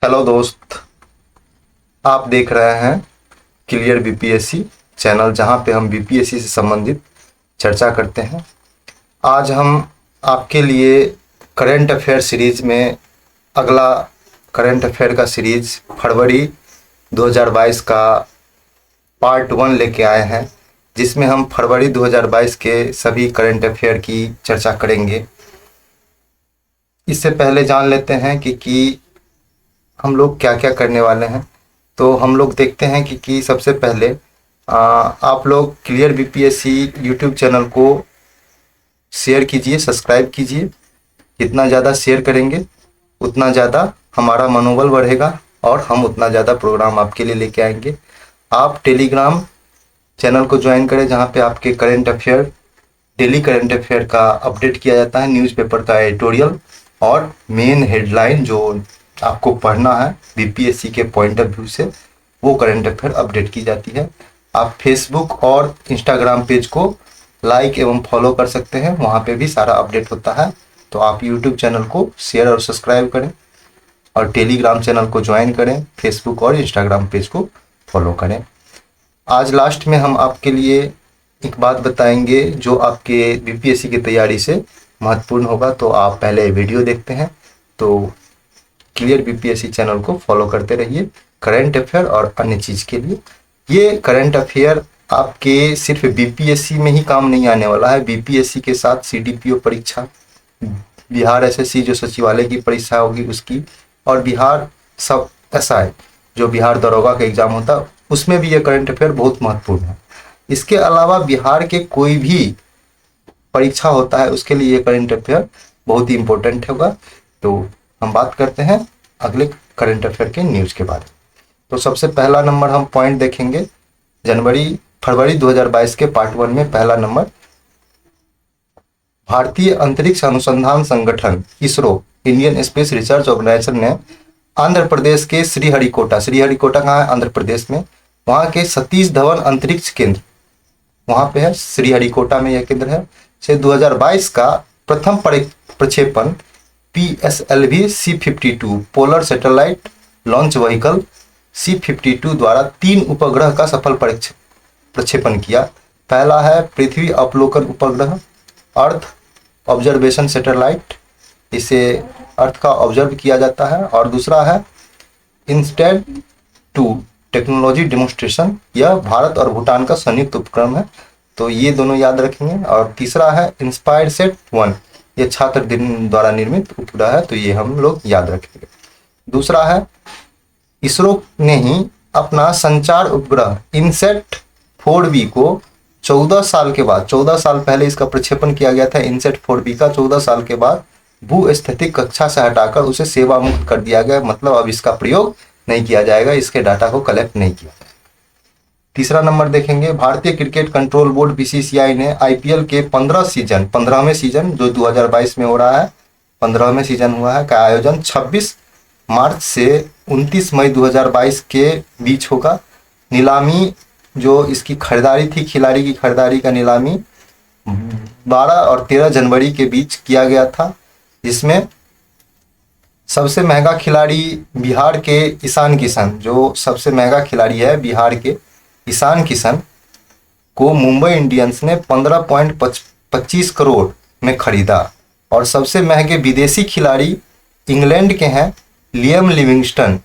Hello दोस्त, आप देख रहे हैं क्लियर बीपीएससी चैनल, जहां पे हम बीपीएससी से संबंधित चर्चा करते हैं। आज हम आपके लिए करंट अफेयर सीरीज में अगला करंट अफेयर का सीरीज फरवरी 2022 का पार्ट 1 लेके आए हैं, जिसमें हम फरवरी 2022 के सभी करंट अफेयर की चर्चा करेंगे। इससे पहले जान लेते हैं कि हम लोग क्या क्या करने वाले हैं। तो हम लोग देखते हैं कि सबसे पहले आप लोग क्लियर बीपीएससी यूट्यूब चैनल को शेयर कीजिए, सब्सक्राइब कीजिए। जितना ज़्यादा शेयर करेंगे उतना ज़्यादा हमारा मनोबल बढ़ेगा और हम उतना ज़्यादा प्रोग्राम आपके लिए लेके आएंगे। आप टेलीग्राम चैनल को ज्वाइन करें, जहाँ पे आपके current affair, daily current affair का अपडेट किया जाता है, न्यूज़पेपर का एडिटोरियल और मेन हेडलाइन जो आपको पढ़ना है बीपीएससी के पॉइंट ऑफ व्यू से, वो करंट अफेयर अपडेट की जाती है। आप फेसबुक और इंस्टाग्राम पेज को लाइक एवं फॉलो कर सकते हैं, वहाँ पे भी सारा अपडेट होता है। तो आप यूट्यूब चैनल को शेयर और सब्सक्राइब करें और टेलीग्राम चैनल को ज्वाइन करें, फेसबुक और इंस्टाग्राम पेज को फॉलो करें। आज लास्ट में हम आपके लिए एक बात बताएंगे जो आपके बीपीएससी की तैयारी से महत्वपूर्ण होगा। तो आप पहले वीडियो देखते हैं, तो क्लियर बीपीएससी चैनल को फॉलो करते रहिए करंट अफेयर और अन्य चीज़ के लिए। ये करंट अफेयर आपके सिर्फ बीपीएससी में ही काम नहीं आने वाला है। बीपीएससी के साथ सीडीपीओ परीक्षा, बिहार एसएससी जो सचिवालय की परीक्षा होगी उसकी, और बिहार सब एसआई जो बिहार दरोगा का एग्जाम होता है, उसमें भी ये करंट अफेयर बहुत महत्वपूर्ण है। इसके अलावा बिहार के कोई भी परीक्षा होता है उसके लिए ये करंट अफेयर बहुत ही इम्पोर्टेंट होगा। तो हम बात करते हैं अगले करंट अफेयर के न्यूज़ के बारे में। तो सबसे पहला नंबर हम पॉइंट देखेंगे फरवरी 2022 के पार्ट 1 में। पहला नंबर, भारतीय अंतरिक्ष अनुसंधान संगठन ISRO, Indian space research organisation ने आंध्र प्रदेश के श्रीहरिकोटा कहाँ है? आंध्र प्रदेश में। वहाँ के सतीश धवन अंतरिक्ष केंद्र वहाँ पे है, श्रीहरिकोटा में यह केंद्र है, से 2022 का प्रथम प्रक्षेपण PSLV C-52 polar satellite launch vehicle C-52 द्वारा 3 उपग्रह का सफल प्रक्षेपण किया। पहला है पृथ्वी अवलोकन उपग्रह, अर्थ ऑब्जर्वेशन सैटेलाइट, इसे अर्थ का ऑब्जर्व किया जाता है। और दूसरा है INSTED-2 टेक्नोलॉजी डेमोन्स्ट्रेशन, यह भारत और भूटान का संयुक्त उपक्रम है। तो ये दोनों याद रखेंगे। और तीसरा है InspireSat-1, ये छात्र दिन द्वारा निर्मित उपग्रह है, तो ये हम लोग याद रखेंगे। दूसरा है इसरो ने ही अपना संचार उपग्रह INSAT-4B को 14 साल के बाद, 14 साल पहले इसका प्रक्षेपण किया गया था INSAT-4B का, 14 साल के बाद भूस्थितिक कक्षा से हटाकर उसे सेवा मुक्त कर दिया गया। मतलब अब इसका प्रयोग नहीं किया जाएगा, इसके डाटा को कलेक्ट नहीं किया। तीसरा नंबर देखेंगे, भारतीय क्रिकेट कंट्रोल बोर्ड BCCI ने IPL के 15वें सीजन जो 2022 में हो रहा है, 15वें सीजन हुआ है, का आयोजन 26 मार्च से 29 मई 2022 के बीच होगा। नीलामी जो इसकी खरीदारी थी, खिलाड़ी की खरीदारी का नीलामी 12 और 13 जनवरी के बीच किया गया था, जिसमें सबसे महंगा खिलाड़ी बिहार के ईशान किशन, जो सबसे महंगा खिलाड़ी है बिहार के ईशान किशन को मुंबई इंडियंस ने 15.25 करोड़ में खरीदा। और सबसे महंगे विदेशी खिलाड़ी इंग्लैंड के हैं लियम लिविंगस्टन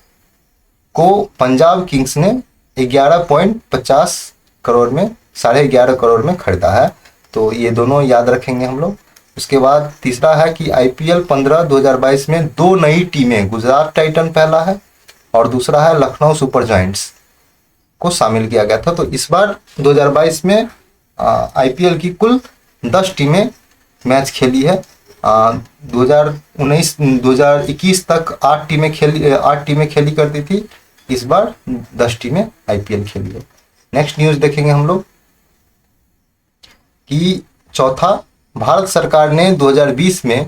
को पंजाब किंग्स ने 11.50 करोड़ में, 11.5 करोड़ में खरीदा है। तो ये दोनों याद रखेंगे हम लोग। उसके बाद तीसरा है कि IPL 15 2022 में 2 नई टीमें, गुजरात टाइटन पहला है और दूसरा है लखनऊ सुपर जायंट्स को शामिल किया गया था। तो इस बार 2022 में IPL की कुल 10 टीमें मैच खेली है। 2021 तक 8 टीमें खेली करती थी, इस बार 10 टीमें IPL खेली है। नेक्स्ट न्यूज़ देखेंगे हम लोग कि चौथा, भारत सरकार ने 2020 में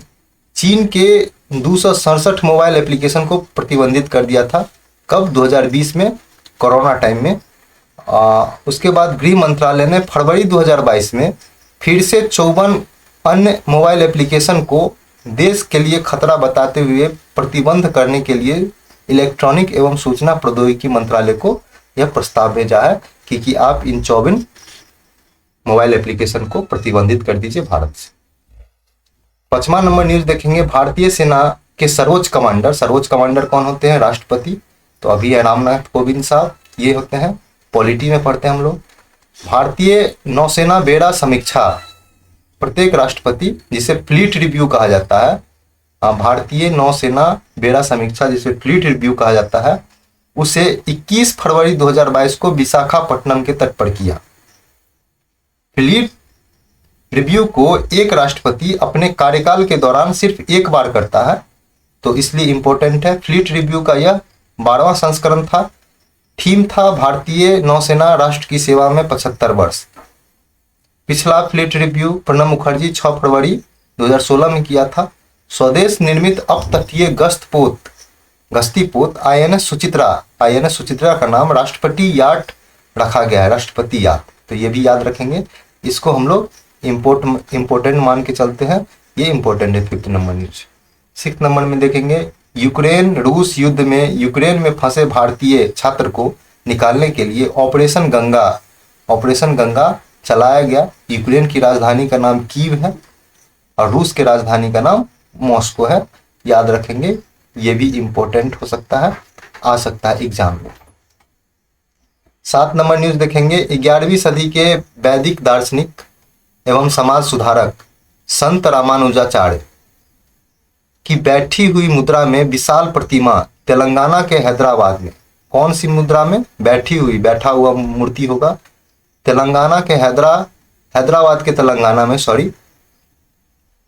चीन के 267 मोबाइल एप्लीकेशन को प्रतिबंधित कर दिया था। कब? 2020 में, कोरोना टाइम में। उसके बाद गृह मंत्रालय ने फरवरी 2022 में फिर से 54 अन्य मोबाइल एप्लीकेशन को देश के लिए खतरा बताते हुए प्रतिबंध करने के लिए इलेक्ट्रॉनिक एवं सूचना प्रौद्योगिकी मंत्रालय को यह प्रस्ताव भेजा है कि आप इन 54 मोबाइल एप्लीकेशन को प्रतिबंधित कर दीजिए भारत से। 5वां नंबर न्यूज देखेंगे, भारतीय सेना के सर्वोच्च कमांडर कौन होते हैं? राष्ट्रपति। तो अभी है रामनाथ कोविंद साहब, ये होते हैं, पॉलिटी में पढ़ते हैं हम लोग। भारतीय नौसेना बेड़ा समीक्षा, प्रत्येक राष्ट्रपति, जिसे फ्लीट रिव्यू कहा जाता है, भारतीय नौसेना बेड़ा समीक्षा जिसे फ्लीट रिव्यू कहा जाता है, उसे 21 फरवरी 2022 को विशाखापट्टनम के तट पर किया। फ्लीट रिव्यू को एक राष्ट्रपति अपने कार्यकाल के दौरान सिर्फ एक बार करता है, तो इसलिए इंपॉर्टेंट है। फ्लीट रिव्यू का यह 12वां संस्करण था। थीम था भारतीय नौसेना राष्ट्र की सेवा में 75 वर्ष। पिछला फ्लीट रिव्यू प्रणब मुखर्जी 6 फरवरी 2016 में किया था। स्वदेश निर्मित अपतटीय गश्ती पोत INS सुचित्रा का नाम राष्ट्रपति याट रखा गया है, राष्ट्रपति याट। तो ये भी याद रखेंगे, इसको हम लोग इम्पोर्टेंट मान के चलते हैं, ये इंपॉर्टेंट है। 5th number news. 6th number में देखेंगे, यूक्रेन रूस युद्ध में यूक्रेन में फंसे भारतीय छात्र को निकालने के लिए ऑपरेशन गंगा चलाया गया। यूक्रेन की राजधानी का नाम कीव है और रूस के राजधानी का नाम मॉस्को है, याद रखेंगे, ये भी इंपॉर्टेंट हो सकता है, आ सकता है एग्जाम में। 7 नंबर न्यूज देखेंगे, 11वीं सदी के वैदिक दार्शनिक एवं समाज सुधारक संत रामानुजाचार्य की बैठी हुई मुद्रा में विशाल प्रतिमा तेलंगाना के हैदराबाद में, कौन सी मुद्रा में? बैठा हुआ मूर्ति होगा। तेलंगाना के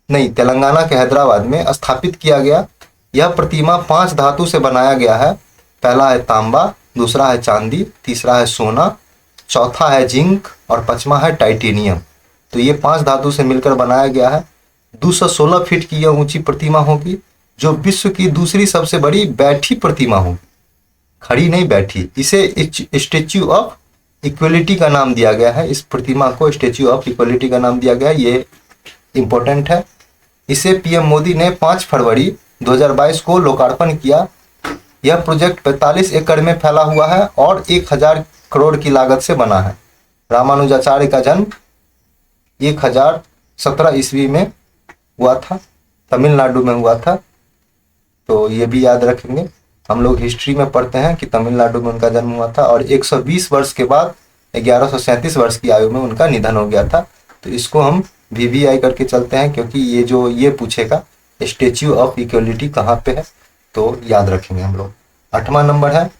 तेलंगाना के हैदराबाद में स्थापित किया गया। यह प्रतिमा 5 धातु से बनाया गया है। पहला है तांबा, दूसरा है चांदी, तीसरा है सोना, चौथा है जिंक और 5वां है टाइटेनियम। तो ये 5 धातु से मिलकर बनाया गया है। 216 फीट की यह ऊंची प्रतिमा होगी, जो विश्व की दूसरी सबसे बड़ी बैठी प्रतिमा होगी, खड़ी नहीं बैठी। इसे स्टेच्यू ऑफ इक्वलिटी का नाम दिया गया है। इस प्रतिमा को स्टेच्यू ऑफ इक्वलिटी का नाम दिया गया है, ये इंपॉर्टेंट है। इसे PM मोदी ने 5 फरवरी 2022 को लोकार्पण किया। यह प्रोजेक्ट 45 एकड़ में फैला हुआ है और 1000 करोड़ की लागत से बना है। रामानुजाचार्य का जन्म 1017 ईस्वी में हुआ था, तमिलनाडु में हुआ था। तो ये भी याद रखेंगे, हम लोग हिस्ट्री में पढ़ते हैं कि तमिलनाडु में उनका जन्म हुआ था और 120 वर्ष के बाद 1137 वर्ष की आयु में उनका निधन हो गया था। तो इसको हम VVI करके चलते हैं, क्योंकि ये पूछेगा स्टेच्यू ऑफ इक्वलिटी कहाँ पे है, तो याद रखेंगे हम लोग। 8वां नंबर है,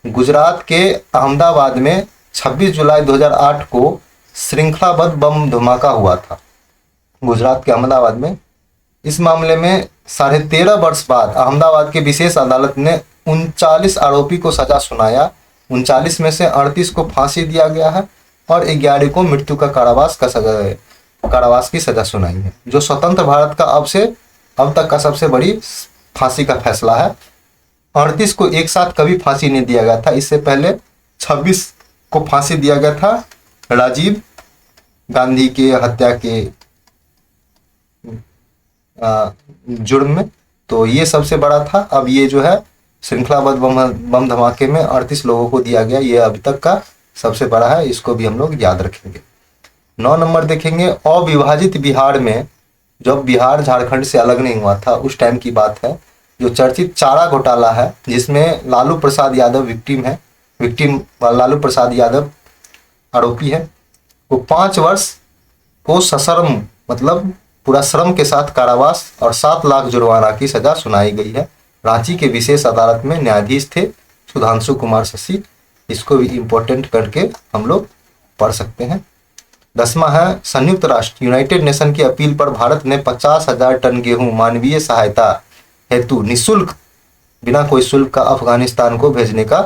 गुजरात के अहमदाबाद में 26 जुलाई 2008 को श्रृंखलाबद्ध बम धमाका हुआ था। गुजरात के अहमदाबाद में। इस मामले में 13.5 वर्ष बाद अहमदाबाद के विशेष अदालत ने 39 आरोपी को सजा सुनाया। 39 में से 38 को फांसी दिया गया है और 11 को मृत्यु का कारावास की सजा सुनाई है, जो स्वतंत्र भारत का अब तक का सबसे बड़ी फांसी का फैसला है। 38 को एक साथ कभी फांसी नहीं दिया गया था। इससे पहले 26 को फांसी दिया गया था राजीव गांधी के हत्या के जुर्म में, तो ये सबसे बड़ा था। अब ये जो है श्रृंखलाबद्ध बम धमाके में 38 लोगों को दिया गया, ये अभी तक का सबसे बड़ा है, इसको भी हम लोग याद रखेंगे। 9 नंबर देखेंगे, अविभाजित बिहार में, जब बिहार झारखंड से अलग नहीं हुआ था उस टाइम की बात है, जो चर्चित चारा घोटाला है, जिसमें लालू प्रसाद यादव लालू प्रसाद यादव आरोपी है, वो 5 वर्ष को सश्रम मतलब पूरा श्रम के साथ कारावास और 7 लाख जुर्माना की सजा सुनाई गई है। रांची के विशेष अदालत में न्यायाधीश थे सुधांशु कुमार शशि, इसको भी इम्पोर्टेंट करके हम लोग पढ़ सकते हैं। 10वां है, संयुक्त राष्ट्र यूनाइटेड नेशन की अपील पर भारत ने 50,000 टन गेहूं मानवीय सहायता हेतु निःशुल्क, बिना कोई शुल्क का अफगानिस्तान को भेजने का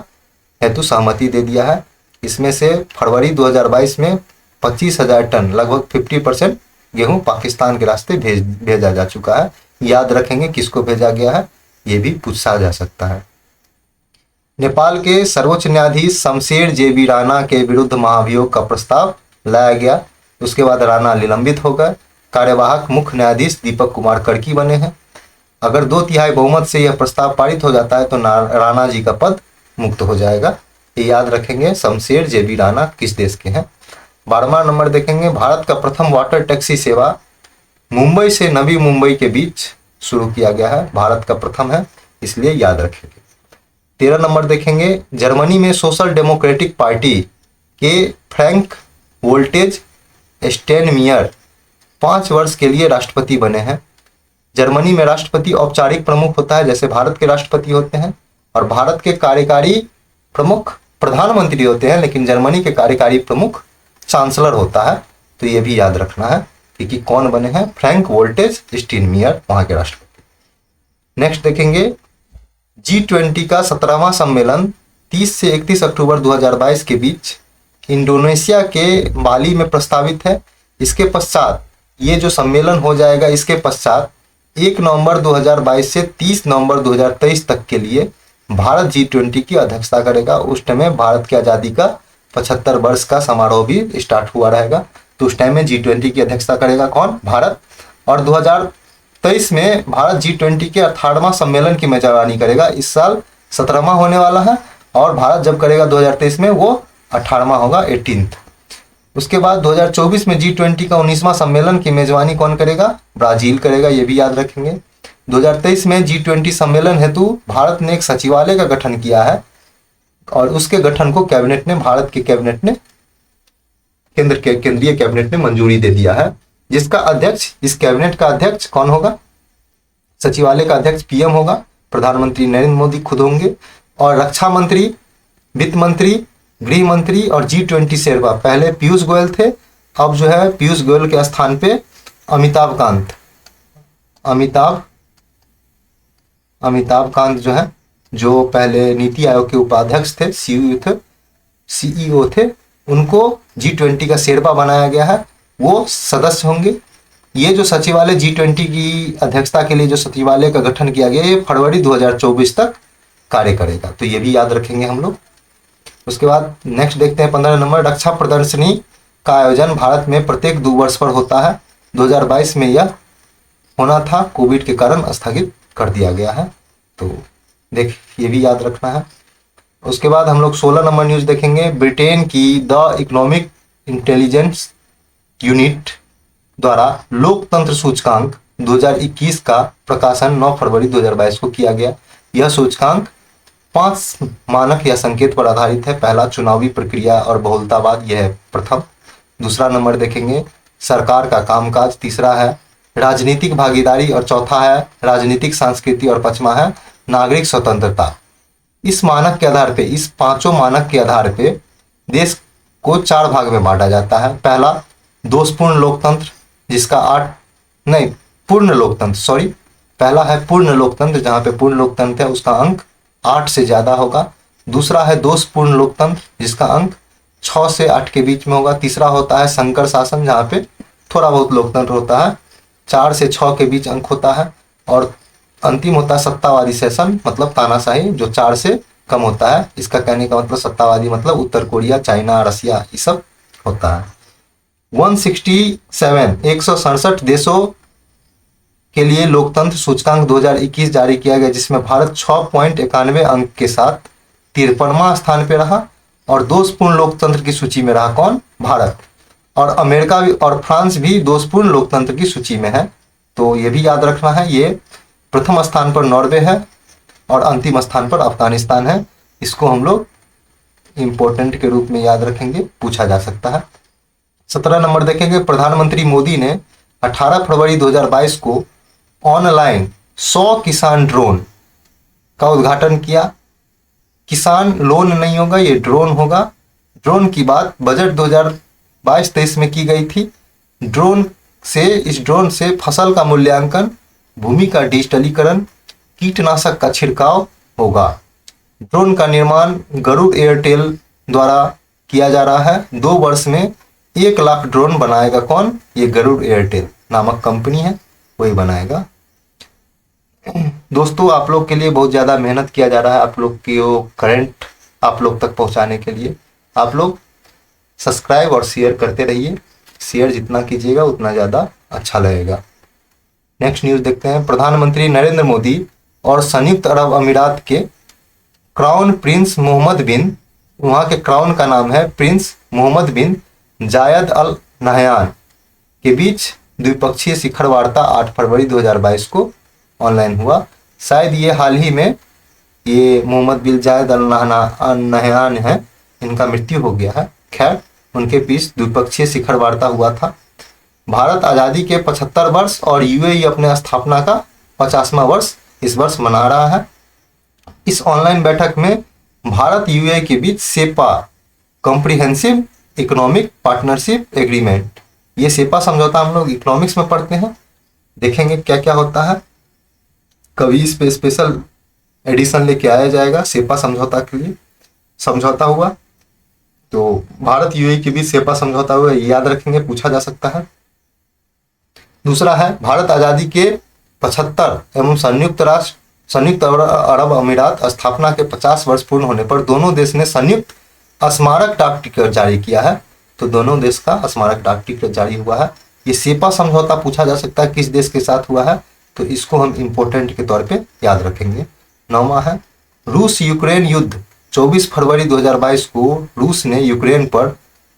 हेतु सहमति दे दिया है। इसमें से फरवरी 2022 में 25,000 टन, लगभग 50% गेहूं पाकिस्तान के रास्ते भेजा जा चुका है। याद रखेंगे किसको भेजा गया है, ये भी पूछा जा सकता है। नेपाल के सर्वोच्च न्यायाधीश शमशेर JB राणा के विरुद्ध महाभियोग का प्रस्ताव लाया गया। उसके बाद राणा निलंबित हो गए। कार्यवाहक मुख्य न्यायाधीश दीपक कुमार कर्की बने हैं। अगर 2/3 बहुमत से यह प्रस्ताव पारित हो जाता है तो राणा जी का पद मुक्त हो जाएगा। ये याद रखेंगे। शमशेर जेबी राणा किस देश के हैं। 12वां नंबर देखेंगे, भारत का प्रथम वाटर टैक्सी सेवा मुंबई से नवी मुंबई के बीच शुरू किया गया है। भारत का प्रथम है, इसलिए याद रखेंगे। 13 नंबर देखेंगे, जर्मनी में सोशल डेमोक्रेटिक पार्टी के फ्रैंक वोल्टेज स्टेनमियर 5 वर्ष के लिए राष्ट्रपति बने हैं। जर्मनी में राष्ट्रपति औपचारिक प्रमुख होता है, जैसे भारत के राष्ट्रपति होते हैं, और भारत के कार्यकारी प्रमुख प्रधानमंत्री होते हैं, लेकिन जर्मनी के कार्यकारी प्रमुख चांसलर होता है। तो ये भी याद रखना है कि कौन बने हैं, फ्रैंक वोल्टेज स्टीनमियर वहां के राष्ट्रपति। नेक्स्ट देखेंगे, G20 का 17वां सम्मेलन 30 से 31 अक्टूबर 2022 के बीच इंडोनेशिया के बाली में प्रस्तावित है। इसके पश्चात ये जो सम्मेलन हो जाएगा, इसके पश्चात 1 नवंबर 2022 से 30 नवंबर 2023 तक के लिए भारत G20 की अध्यक्षता करेगा। उस टाइम में भारत की आज़ादी का 75 वर्ष का समारोह भी स्टार्ट हुआ रहेगा। तो उस टाइम में G20 की अध्यक्षता करेगा कौन, भारत। और 2023 में भारत G20 के 18वां सम्मेलन की मेजबानी करेगा। इस साल 17वां होने वाला है, और भारत जब करेगा 2023 में वो 18वां होगा, 18th। उसके बाद 2024 में G20 का 19वां सम्मेलन की मेजबानी कौन करेगा, ब्राजील करेगा। ये भी याद रखेंगे। 2023 में G20 सम्मेलन हेतु भारत ने एक सचिवालय का गठन किया है, और उसके गठन को कैबिनेट ने, भारत के कैबिनेट ने, केंद्रीय कैबिनेट ने मंजूरी दे दिया है। जिसका अध्यक्ष, इस कैबिनेट का अध्यक्ष कौन होगा, सचिवालय का अध्यक्ष PM होगा, प्रधानमंत्री नरेंद्र मोदी खुद होंगे, और रक्षा मंत्री, वित्त मंत्री, गृह मंत्री और G20 शेरपा। पहले पीयूष गोयल थे, अब जो है पीयूष गोयल के स्थान पे अमिताभ कांत जो है, जो पहले नीति आयोग के उपाध्यक्ष थे, CEO थे, उनको G20 का शेरपा बनाया गया है, वो सदस्य होंगे। ये जो सचिवालय G20 की अध्यक्षता के लिए जो सचिवालय का गठन किया गया, ये फरवरी 2024 तक कार्य करेगा। तो ये भी याद रखेंगे हम लोग। उसके बाद नेक्स्ट देखते हैं 15 नंबर, रक्षा प्रदर्शनी का आयोजन भारत में प्रत्येक 2 वर्ष पर होता है। 2022 में यह होना था, कोविड के कारण स्थगित कर दिया गया है। तो देख, ये भी याद रखना है। उसके बाद हम लोग 16 नंबर न्यूज देखेंगे, ब्रिटेन की द इकोनॉमिक इंटेलिजेंस यूनिट द्वारा लोकतंत्र सूचकांक 2021 का प्रकाशन 9 फरवरी 2022 को किया गया। यह सूचकांक 5 मानक या संकेत पर आधारित है। पहला, चुनावी प्रक्रिया और बहुलतावाद, यह है प्रथम। दूसरा नंबर देखेंगे, सरकार का कामकाज। तीसरा है राजनीतिक भागीदारी, और चौथा है राजनीतिक संस्कृति, और 5वां है नागरिक स्वतंत्रता। इस मानक के आधार पे, इस 5 मानक के आधार पे देश को 4 भाग में बांटा जाता है। पहला, दोषपूर्ण लोकतंत्र, जिसका पूर्ण लोकतंत्र, सॉरी, पहला है पूर्ण लोकतंत्र, जहां पे पूर्ण लोकतंत्र है उसका अंक 8 से ज्यादा होगा। दूसरा है दोषपूर्ण लोकतंत्र, जिसका अंक 6 से 8 के बीच में होगा। तीसरा होता है संकर शासन, जहाँ पे थोड़ा बहुत लोकतंत्र होता है, 4 से 6 के बीच अंक होता है। और अंतिम होता है सत्तावादी शासन, मतलब तानाशाही, जो 4 से कम होता है। इसका कहने का मतलब सत्तावादी मतलब उत्तर कोरिया, चाइना, रसिया, ये सब होता है। 167 देशों के लिए लोकतंत्र सूचकांक 2021 जारी किया गया, जिसमें भारत 6.91 अंक के साथ 53वां स्थान पे रहा। और दोषपूर्ण लोकतंत्र की सूची में रहा कौन, भारत। और अमेरिका भी और फ्रांस भी दोषपूर्ण लोकतंत्र की सूची में है। तो ये भी याद रखना है, ये प्रथम स्थान पर नॉर्वे है और अंतिम स्थान पर अफगानिस्तान है। इसको हम लोग इंपॉर्टेंट के रूप में याद रखेंगे, पूछा जा सकता है। 17 नंबर देखेंगे, प्रधानमंत्री मोदी ने 18 फरवरी 2022 को ऑनलाइन 100 किसान ड्रोन का उद्घाटन किया। किसान लोन नहीं होगा, ये ड्रोन होगा। ड्रोन की बात बजट 2022-23 में की गई थी। इस ड्रोन से फसल का मूल्यांकन, भूमि का डिजिटलीकरण, कीटनाशक का छिड़काव होगा। ड्रोन का निर्माण गरुड़ एयरटेल द्वारा किया जा रहा है। 2 वर्ष में 1 लाख ड्रोन बनाएगा कौन, ये गरुड़ एयरटेल नामक कंपनी है, वही बनाएगा। दोस्तों, आप लोग के लिए बहुत ज़्यादा मेहनत किया जा रहा है, आप लोग की वो करंट आप लोग तक पहुंचाने के लिए। आप लोग सब्सक्राइब और शेयर करते रहिए। शेयर जितना कीजिएगा उतना ज़्यादा अच्छा लगेगा। नेक्स्ट न्यूज देखते हैं। प्रधानमंत्री नरेंद्र मोदी और संयुक्त अरब अमीरात के क्राउन प्रिंस मोहम्मद बिन, वहाँ के क्राउन का नाम है प्रिंस मोहम्मद बिन जायद अल नहयान के बीच द्विपक्षीय शिखर वार्ता 8 फरवरी 2022 को ऑनलाइन हुआ। शायद ये हाल ही में ये मोहम्मद बिन जायद अल नहयान है, इनका मृत्यु हो गया है। खैर, उनके बीच द्विपक्षीय शिखर वार्ता हुआ था। भारत आज़ादी के 75 वर्ष और यूएई अपने स्थापना का 50वां वर्ष इस वर्ष मना रहा है। इस ऑनलाइन बैठक में भारत यूएई के बीच CEPA comprehensive economic partnership agreement, ये सेपा समझौता हम लोग इकोनॉमिक्स में पढ़ते हैं, देखेंगे क्या क्या होता है। कभी इस पे स्पेशल एडिशन लेके आया जाएगा सेपा समझौता के लिए। समझौता हुआ तो भारत यूएई के बीच सेपा समझौता हुआ, ये याद रखेंगे, पूछा जा सकता है। दूसरा है भारत आज़ादी के 75 एवं संयुक्त अरब अमीरात स्थापना के 50 वर्ष पूर्ण होने पर दोनों देश ने संयुक्त स्मारक डाक टिकट जारी किया है। तो दोनों देश का स्मारक डाक टिकट जारी हुआ है। ये सेपा समझौता पूछा जा सकता है किस देश के साथ हुआ है, तो इसको हम इम्पोर्टेंट के तौर पे याद रखेंगे। 9वां है रूस यूक्रेन युद्ध। 24 फरवरी 2022 को रूस ने यूक्रेन पर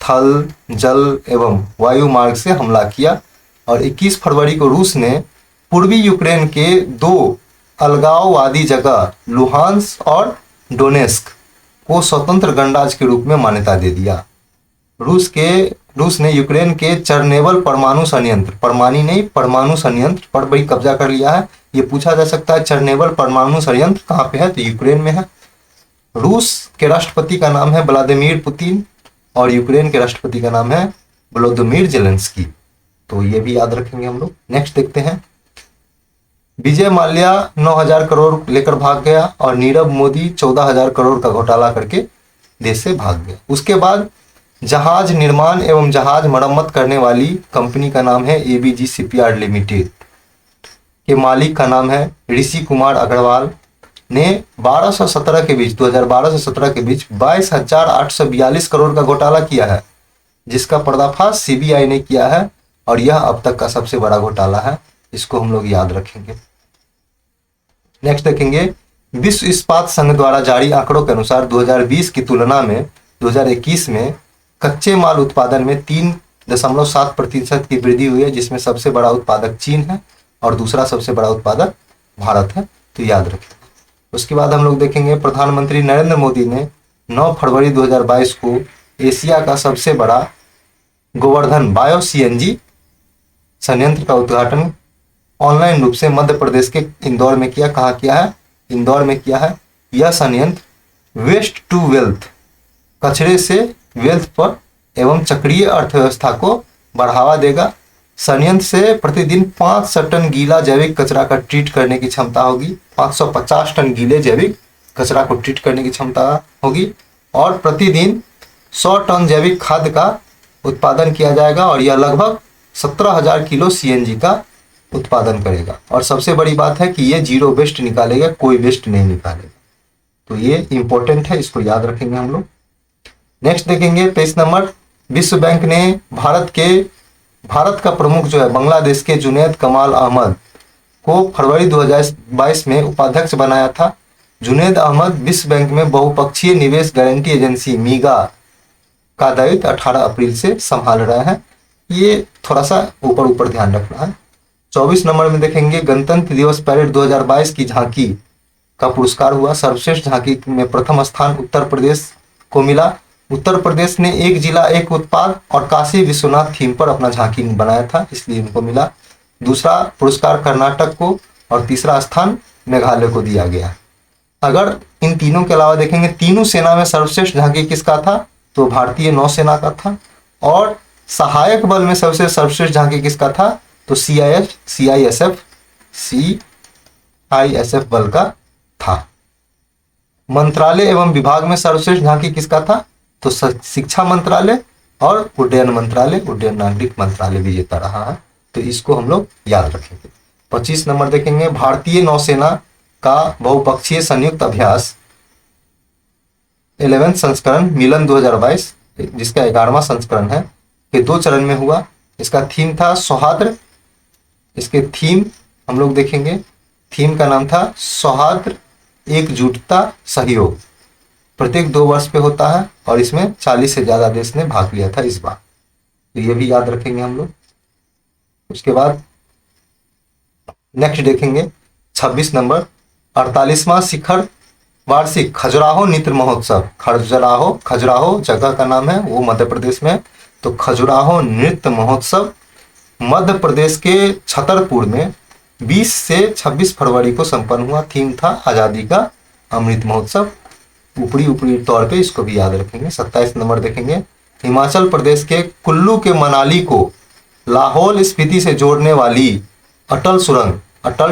थल, जल एवं वायु मार्ग से हमला किया और 21 फरवरी को रूस ने पूर्वी यूक्रेन के 2 अलगाववादी जगह लुहांस्क और डोनेस्क को स्वतंत्र गणराज्य के रूप में मान्यता दे दिया। रूस ने यूक्रेन के चर्नेवल परमाणु संयंत्र पर भी कब्जा कर लिया है। ये पूछा जा सकता है चर्नेवल परमाणु संयंत्र कहाँ पे है, तो यूक्रेन में है। रूस के राष्ट्रपति का नाम है व्लादिमीर पुतिन और यूक्रेन के राष्ट्रपति का नाम है वोलोदिमीर जेलेंस्की, तो ये भी याद रखेंगे हम लोग। नेक्स्ट देखते हैं। विजय माल्या 9,000 करोड़ लेकर भाग गया और नीरव मोदी 14,000 करोड़ का घोटाला करके देश से भाग गया। उसके बाद जहाज निर्माण एवं जहाज मरम्मत करने वाली कंपनी का नाम है एबीजी शिपयार्ड लिमिटेड के मालिक का नाम है ऋषि कुमार अग्रवाल ने 2012 से 17 के बीच 22,842 करोड़ का घोटाला किया है, जिसका पर्दाफाश सीबीआई ने किया है और यह अब तक का सबसे बड़ा घोटाला है। इसको हम लोग याद रखेंगे। नेक्स्ट देखेंगे। विश्व इस्पात संघ द्वारा जारी आंकड़ों के अनुसार 2020 की तुलना में 2021 में कच्चे माल उत्पादन में 3.7% की वृद्धि हुई है, जिसमें सबसे बड़ा उत्पादक चीन है और दूसरा सबसे बड़ा उत्पादक भारत है, तो याद रखें। उसके बाद हम लोग देखेंगे प्रधानमंत्री नरेंद्र मोदी ने 9 फरवरी 2022 को एशिया का सबसे बड़ा गोवर्धन बायो सीएनजी संयंत्र का उद्घाटन ऑनलाइन रूप से मध्य प्रदेश के इंदौर में किया। कहाँ किया है? इंदौर में किया है। यह संयंत्र वेस्ट टू वेल्थ, कचरे से वेल्थ पर एवं चक्रीय अर्थव्यवस्था को बढ़ावा देगा। संयंत्र से प्रतिदिन 500 टन गीला जैविक कचरा का ट्रीट करने की क्षमता होगी। 550 टन गीले जैविक कचरा को ट्रीट करने की क्षमता होगी और प्रतिदिन 100 टन जैविक खाद्य का उत्पादन किया जाएगा और यह लगभग 17,000 किलो सीएनजी का उत्पादन करेगा। और सबसे बड़ी बात है कि ये जीरो वेस्ट निकालेगा, कोई वेस्ट नहीं निकालेगा, तो ये इंपॉर्टेंट है, इसको याद रखेंगे हम लोग। नेक्स्ट देखेंगे 23 नंबर। विश्व बैंक ने भारत का प्रमुख जो है बांग्लादेश के जुनैद कमाल अहमद को फरवरी 2022 में उपाध्यक्ष बनाया था। जुनैद अहमद विश्व बैंक में बहुपक्षीय निवेश गारंटी एजेंसी मीगा का दायित्व 18 अप्रैल से संभाल रहे हैं। ये थोड़ा सा ऊपर ध्यान रखना है। 24 नंबर में देखेंगे गणतंत्र दिवस परेड 2022 की झांकी का पुरस्कार हुआ। सर्वश्रेष्ठ झांकी में प्रथम स्थान उत्तर प्रदेश को मिला। उत्तर प्रदेश ने एक जिला एक उत्पाद और काशी विश्वनाथ थीम पर अपना झांकी बनाया था, इसलिए इनको मिला। दूसरा पुरस्कार कर्नाटक को और तीसरा स्थान मेघालय को दिया गया। अगर इन तीनों के अलावा देखेंगे तीनों सेना में सर्वश्रेष्ठ झांकी किसका था, तो भारतीय नौसेना का था। और सहायक बल में सबसे सर्वश्रेष्ठ झांकी किसका था, तो सीआईएसएफ बल का था। मंत्रालय एवं विभाग में सर्वश्रेष्ठ झांकी किसका था, तो शिक्षा मंत्रालय और उड्डयन मंत्रालय, उड्डयन नागरिक मंत्रालय विजेता रहा है, तो इसको हम लोग याद रखेंगे। 25 नंबर देखेंगे भारतीय नौसेना का बहुपक्षीय संयुक्त अभ्यास 11 संस्करण मिलन 2022, जिसका 11वां संस्करण है, ये 2 चरण में हुआ। इसका थीम था सौहार्द, इसके थीम हम लोग देखेंगे थीम का नाम था सौहार्द, एकजुटता, सहयोग। प्रत्येक 2 वर्ष पे होता है और इसमें 40 से ज़्यादा देश ने भाग लिया था इस बार, तो ये भी याद रखेंगे हम लोग। उसके बाद नेक्स्ट देखेंगे 26 नंबर 48वां शिखर वार्षिक खजुराहो नृत्य महोत्सव। खजुराहो जगह का नाम है, वो मध्य प्रदेश में है। तो खजुराहो नृत्य महोत्सव मध्य प्रदेश के छतरपुर में 20 से 26 फरवरी को संपन्न हुआ। थीम था आज़ादी का अमृत महोत्सव। ऊपरी तौर पे इसको भी याद रखेंगे। 27 नंबर देखेंगे हिमाचल प्रदेश के कुल्लू के मनाली को लाहौल स्पीति से जोड़ने वाली अटल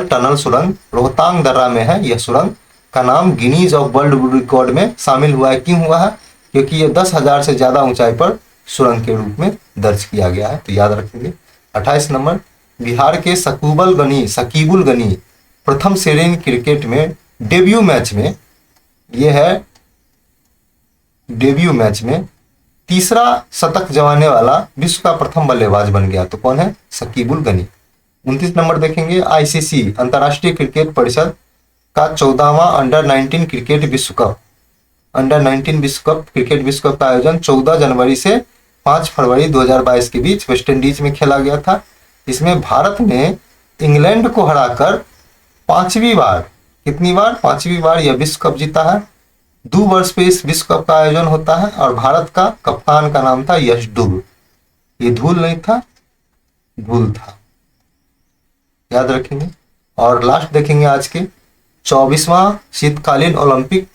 टनल सुरंग रोहतांग दर्रा में है। यह सुरंग का नाम गिनीज ऑफ वर्ल्ड रिकॉर्ड में शामिल हुआ है। क्यों हुआ है? क्योंकि यह 10,000 से ज़्यादा ऊंचाई पर सुरंग के रूप में दर्ज किया गया है, तो याद रखेंगे। 28 नंबर बिहार के शकीबुल गनी प्रथम श्रेणी क्रिकेट में डेब्यू मैच में तीसरा शतक जमाने वाला विश्व का प्रथम बल्लेबाज बन गया। तो कौन है? शकीबुल गनी। 29 नंबर देखेंगे आईसीसी अंतर्राष्ट्रीय क्रिकेट परिषद का 14वां अंडर 19 क्रिकेट विश्व कप क्रिकेट विश्व कप का आयोजन 14 जनवरी से 5 फरवरी 2022 के बीच वेस्टइंडीज में खेला गया था। इसमें भारत ने इंग्लैंड को हराकर पांचवी बार यह विश्व कप जीता है। 2 वर्ष पे इस विश्व कप का आयोजन होता है और भारत का कप्तान का नाम था यश धूल। ये धूल नहीं था, धूल था, याद रखेंगे। और लास्ट देखेंगे आज के 24वां शीतकालीन ओलंपिक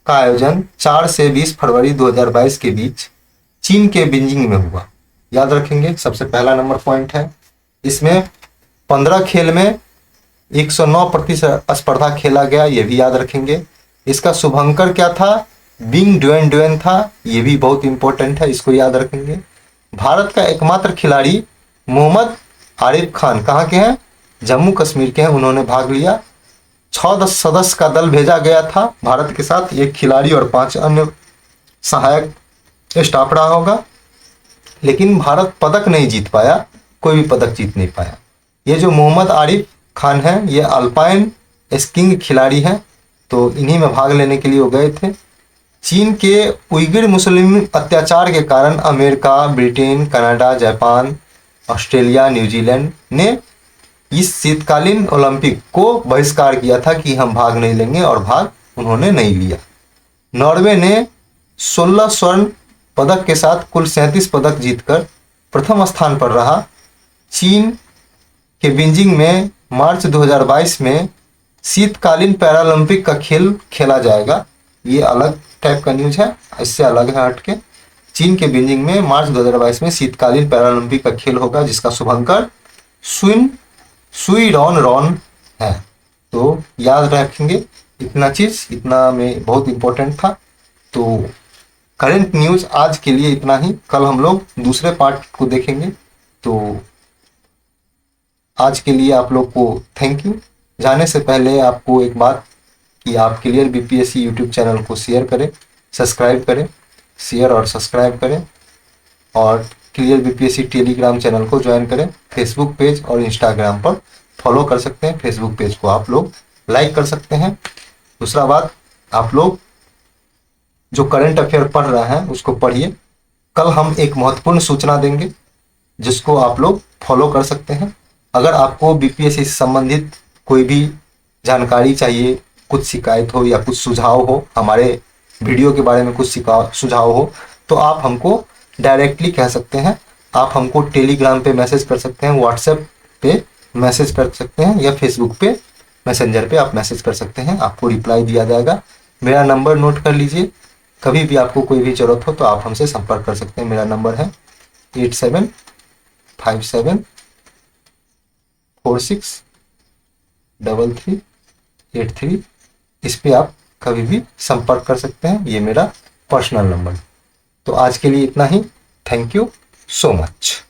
का आयोजन 4 से 20 फरवरी 2022 के बीच चीन के बीजिंग में हुआ। याद रखेंगे। सबसे पहला नंबर पॉइंट है, इसमें 15 खेल में 109 स्पर्धा खेला गया, ये भी याद रखेंगे। इसका शुभंकर क्या था? बिंग ड्वेन था, ये भी बहुत इंपॉर्टेंट है, इसको याद रखेंगे। भारत का एकमात्र खिलाड़ी मोहम्मद आरिफ खान कहाँ के हैं? जम्मू कश्मीर के हैं, उन्होंने भाग लिया। 6 सदस्य का दल भेजा गया था भारत के साथ, एक खिलाड़ी और 5 अन्य सहायक स्टाफ रहा होगा, लेकिन भारत पदक नहीं जीत पाया, कोई भी पदक जीत नहीं पाया। ये जो मोहम्मद आरिफ खान है, ये अल्पाइन स्कीइंग खिलाड़ी हैं, तो इन्हीं में भाग लेने के लिए वो गए थे। चीन के उइगर मुस्लिम अत्याचार के कारण America, Britain, Canada, Japan, Australia, New Zealand ने इस शीतकालीन ओलंपिक को बहिष्कार किया था कि हम भाग नहीं लेंगे, और भाग उन्होंने नहीं लिया। नॉर्वे ने 16 स्वर्ण पदक के साथ कुल 37 पदक जीतकर प्रथम स्थान पर रहा। चीन के बीजिंग में मार्च 2022 में शीतकालीन पैरालंपिक का खेल खेला जाएगा। ये अलग टाइप का न्यूज है, इससे अलग है हट के। चीन के बीजिंग में मार्च 2022 में शीतकालीन पैरालंपिक का खेल होगा, जिसका शुभंकर सुई रॉन है। तो याद रखेंगे इतना चीज, इतना में बहुत इंपॉर्टेंट था। तो करंट न्यूज आज के लिए इतना ही, कल हम लोग दूसरे पार्ट को देखेंगे। तो आज के लिए आप लोग को थैंक यू। जाने से पहले आपको एक बात कि आप क्लियर बीपीएससी यूट्यूब चैनल को शेयर करें, सब्सक्राइब करें, शेयर और सब्सक्राइब करें, और क्लियर बीपीएससी टेलीग्राम चैनल को ज्वाइन करें। फेसबुक पेज और इंस्टाग्राम पर फॉलो कर सकते हैं। फेसबुक पेज को आप लोग लाइक कर सकते हैं। दूसरा बात, आप लोग जो करंट अफेयर पढ़ रहे हैं उसको पढ़िए। कल हम एक महत्वपूर्ण सूचना देंगे जिसको आप लोग फॉलो कर सकते हैं। अगर आपको बीपीएससी से संबंधित कोई भी जानकारी चाहिए, कुछ शिकायत हो या कुछ सुझाव हो, हमारे वीडियो के बारे में कुछ सुझाव हो, तो आप हमको डायरेक्टली कह सकते हैं। आप हमको टेलीग्राम पे मैसेज कर सकते हैं, व्हाट्सएप पे मैसेज कर सकते हैं, या फेसबुक पे मैसेंजर पे आप मैसेज कर सकते हैं, आपको रिप्लाई दिया जाएगा। मेरा नंबर नोट कर लीजिए, कभी भी आपको कोई भी ज़रूरत हो तो आप हमसे संपर्क कर सकते हैं। मेरा नंबर है 8757463383। इस पे आप कभी भी संपर्क कर सकते हैं, ये मेरा पर्सनल नंबर। तो आज के लिए इतना ही। Thank you so much.